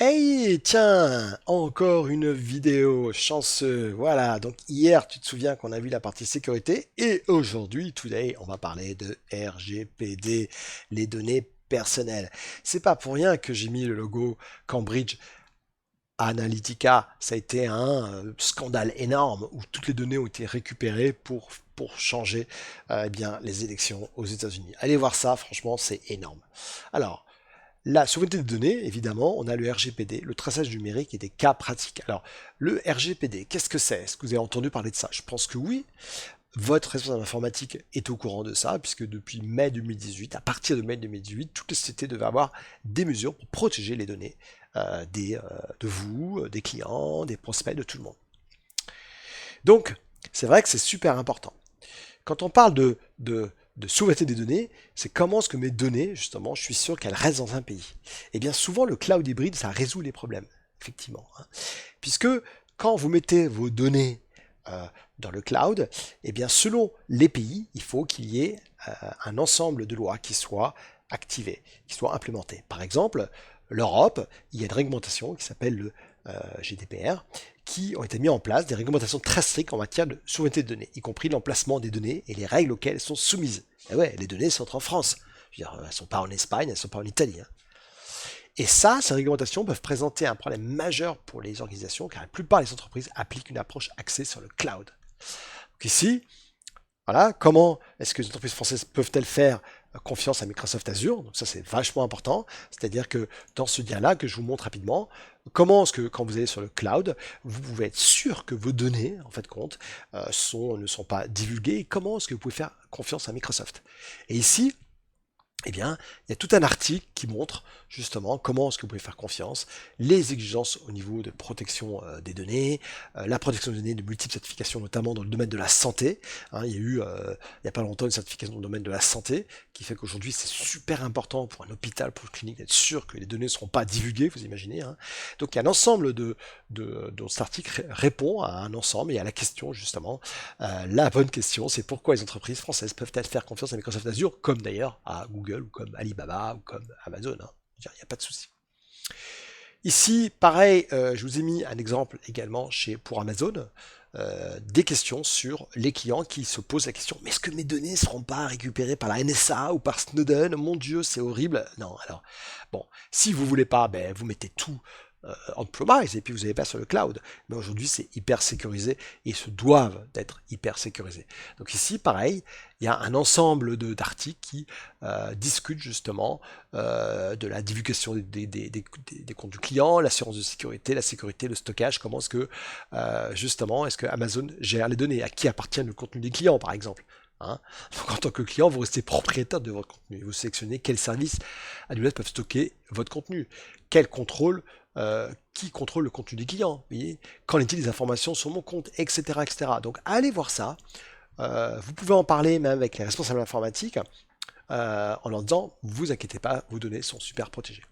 Hey, tiens, encore une vidéo, chanceux. Voilà, donc hier, tu te souviens qu'on a vu la partie sécurité et aujourd'hui, today, on va parler de RGPD, les données personnelles. C'est pas pour rien que j'ai mis le logo Cambridge Analytica. Ça a été un scandale énorme où toutes les données ont été récupérées pour changer eh bien, les élections aux États-Unis. Allez voir ça, franchement, c'est énorme. Alors, la souveraineté des données, évidemment, on a le RGPD, le traçage numérique et des cas pratiques. Alors, le RGPD, qu'est-ce que c'est? Est-ce que vous avez entendu parler de ça? Je pense que oui. Votre responsable informatique est au courant de ça, puisque depuis mai 2018, à partir de mai 2018, toutes les sociétés devaient avoir des mesures pour protéger les données de vous, des clients, des prospects, de tout le monde. Donc, c'est vrai que c'est super important. Quand on parle de souveraineté des données, c'est comment est-ce que mes données, justement, je suis sûr qu'elles restent dans un pays. Et bien souvent, le cloud hybride, ça résout les problèmes, effectivement. Puisque quand vous mettez vos données dans le cloud, et bien selon les pays, il faut qu'il y ait un ensemble de lois qui soient activées, qui soient implémentées. Par exemple, l'Europe, il y a une réglementation qui s'appelle le GDPR, qui ont été mis en place des réglementations très strictes en matière de souveraineté de données, y compris l'emplacement des données et les règles auxquelles elles sont soumises. Et ouais, les données sont en France. Je veux dire, elles ne sont pas en Espagne, elles ne sont pas en Italie. Et ça, ces réglementations peuvent présenter un problème majeur pour les organisations, car la plupart des entreprises appliquent une approche axée sur le cloud. Donc ici, voilà, comment est-ce que les entreprises françaises peuvent-elles faire confiance à Microsoft Azure? Donc ça, c'est vachement important. C'est-à-dire que dans ce lien-là, que je vous montre rapidement, comment est-ce que quand vous allez sur le cloud, vous pouvez être sûr que vos données, en fait, compte, ne sont pas divulguées, et comment est-ce que vous pouvez faire confiance à Microsoft? Et ici, eh bien, il y a tout un article qui montre justement comment est-ce que vous pouvez faire confiance, les exigences au niveau de protection des données, la protection des données de multiples certifications, notamment dans le domaine de la santé. Il y a eu, il n'y a pas longtemps, une certification dans le domaine de la santé qui fait qu'aujourd'hui, c'est super important pour un hôpital, pour une clinique, d'être sûr que les données ne seront pas divulguées, vous imaginez. Donc, il y a un ensemble dont cet article répond à un ensemble et à la question, justement. La bonne question, c'est pourquoi les entreprises françaises peuvent-elles faire confiance à Microsoft Azure, comme d'ailleurs à Google, ou comme Alibaba, ou comme Amazon. Il n'y a pas de souci. Ici, pareil, je vous ai mis un exemple également pour Amazon, des questions sur les clients qui se posent la question, mais est-ce que mes données ne seront pas récupérées par la NSA ou par Snowden? Mon Dieu, c'est horrible. Non, alors, bon, si vous voulez pas, ben, vous mettez tout on-premise et puis vous n'avez pas sur le cloud. Mais aujourd'hui, c'est hyper sécurisé et se doivent d'être hyper sécurisés. Donc ici, pareil, il y a un ensemble d'articles qui discutent justement de la divulgation des comptes du client, l'assurance de sécurité, la sécurité, le stockage, comment est-ce que justement, est-ce que Amazon gère les données, à qui appartient le contenu des clients, par exemple. Donc en tant que client, vous restez propriétaire de votre contenu. Vous sélectionnez quels services AWS peuvent stocker votre contenu. Quel contrôle, qui contrôle le contenu des clients. Vous voyez, qu'en est-il des informations sur mon compte, etc., etc. Donc allez voir ça. Vous pouvez en parler même avec les responsables informatiques en leur disant, vous inquiétez pas, vos données sont super protégées.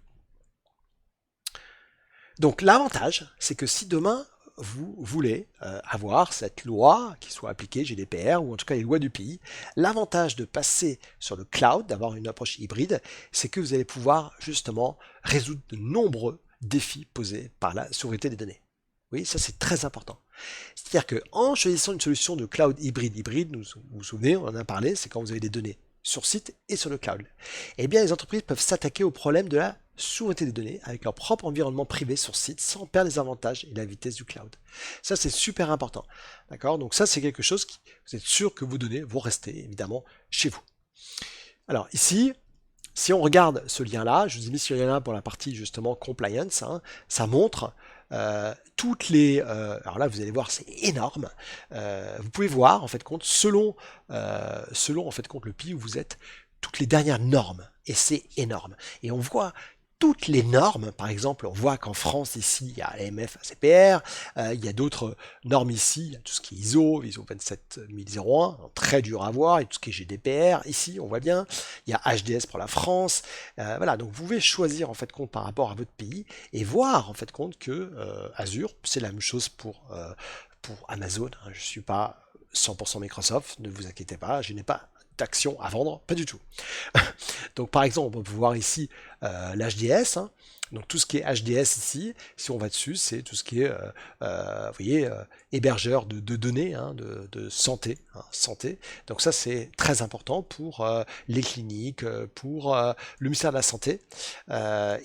Donc l'avantage, c'est que si demain vous voulez avoir cette loi qui soit appliquée, GDPR, ou en tout cas les lois du pays, l'avantage de passer sur le cloud, d'avoir une approche hybride, c'est que vous allez pouvoir justement résoudre de nombreux défis posés par la souveraineté des données. Oui, ça c'est très important. C'est-à-dire qu'en choisissant une solution de cloud hybride, vous vous souvenez, on en a parlé, c'est quand vous avez des données sur site et sur le cloud. Eh bien, les entreprises peuvent s'attaquer au problème de la souveraineté des données avec leur propre environnement privé sur site sans perdre les avantages et la vitesse du cloud. Ça, c'est super important. D'accord? Donc ça, c'est quelque chose qui, vous êtes sûr que vos données vont rester évidemment chez vous. Alors ici, si on regarde ce lien-là, je vous ai mis ce lien-là pour la partie justement compliance, ça montre toutes les... alors là, vous allez voir, c'est énorme. Vous pouvez voir, en fait, compte, selon en fait, compte, le pays où vous êtes, toutes les dernières normes. Et c'est énorme. Et on voit toutes les normes, par exemple, on voit qu'en France, ici, il y a AMF, ACPR, il y a d'autres normes ici, il y a tout ce qui est ISO 27001, très dur à voir, et tout ce qui est GDPR, ici, on voit bien, il y a HDS pour la France, voilà, donc vous pouvez choisir, en fait, compte par rapport à votre pays, et voir, en fait, compte que Azure, c'est la même chose pour Amazon, je ne suis pas 100% Microsoft, ne vous inquiétez pas, je n'ai pas d'action à vendre, pas du tout. Donc par exemple, on peut voir ici l'HDS. Donc tout ce qui est HDS ici, si on va dessus, c'est tout ce qui est, vous voyez, hébergeur de données, hein, de santé, hein, santé. Donc ça c'est très important pour les cliniques, pour le ministère de la Santé,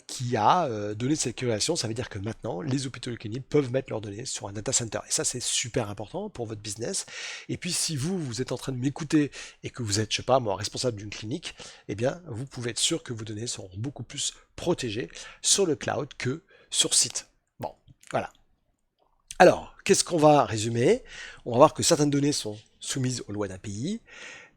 qui a donné cette création. Ça veut dire que maintenant, les hôpitaux et les cliniques peuvent mettre leurs données sur un data center. Et ça c'est super important pour votre business. Et puis si vous êtes en train de m'écouter et que vous êtes, je sais pas moi, responsable d'une clinique, eh bien vous pouvez être sûr que vos données seront beaucoup plus protégées sur le cloud que sur site. Bon, voilà. Alors, qu'est-ce qu'on va résumer? On va voir que certaines données sont soumises aux lois d'un pays,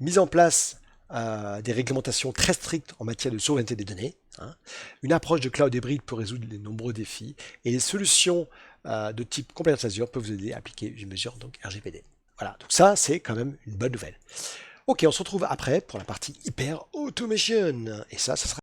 mise en place des réglementations très strictes en matière de souveraineté des données, hein. Une approche de cloud hybride peut résoudre les nombreux défis, et les solutions de type Compliance Azure peuvent vous aider à appliquer une mesure donc RGPD. Voilà, donc ça c'est quand même une bonne nouvelle. Ok, on se retrouve après pour la partie hyper automation, et ça sera